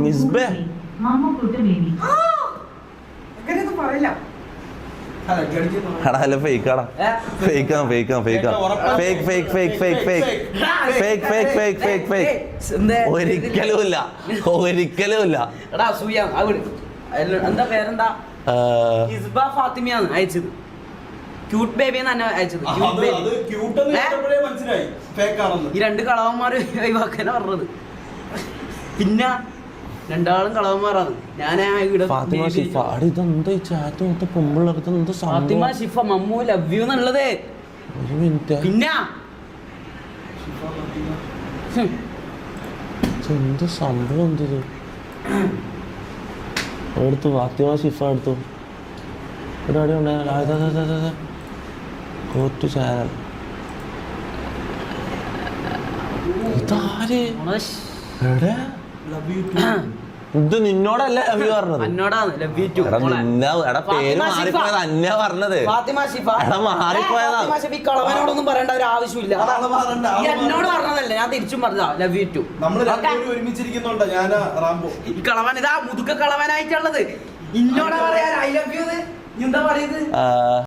മിസ്ബേ എടാ അല്ല ഫേക്കാടാ ഫേക്കാണ് ഫേക്കാണ് ഫേക്കാണ് fake fake fake fake fake fake fake fake fake fake ഒരിക്കലും ഇല്ല ഒരിക്കലും ഇല്ല. എടാ അസൂയ എന്താ പേരെന്താ? ഹിസ്ബ ഫാത്തിമയാണ് അയച്ചത്. ക്യൂട്ട് ബേബി തന്നെ അയച്ചത്. ഈ രണ്ട് കളവന്മാര് ഒഴിവാക്കാനാ പറഞ്ഞത്. പിന്നെ രണ്ടാളും കളവന്മാരാണ്. ഫാത്തിമ ഷിഫ മമ്മു ലവ് യു എന്നുള്ളത്. പിന്നെ എന്ത് സംഭവം എന്തത് എടുത്തു ഫാത്തിമ ഷിഫ എടുത്തു പരിപാടി ഉണ്ടായ കോർട്ട് ചാനൽ ഇതാര് എവിടെ ഇത് നിന്നോടല്ല ലവ് യു പറഞ്ഞത്. എന്നോടാണ് ലവ് യു ടു. എടാ പേര് മാറിപ്പോയത് അന്നയാ പറഞ്ഞത്. എടാ മാറിപ്പോയതാ. കളവനോടൊന്നും പറയേണ്ട ഒരു ആവശ്യമില്ല. എന്നോട് പറഞ്ഞതല്ലേ, ഞാൻ തിരിച്ചും പറഞ്ഞതാ ലവ് യു ടു. ഈ കളവൻ ഇതാ മുതുക്ക കളവനായിട്ടുള്ളത്. ഇന്നോടാ പറയാ ഐ ലവ് യു. എന്താ പറയുന്നത്?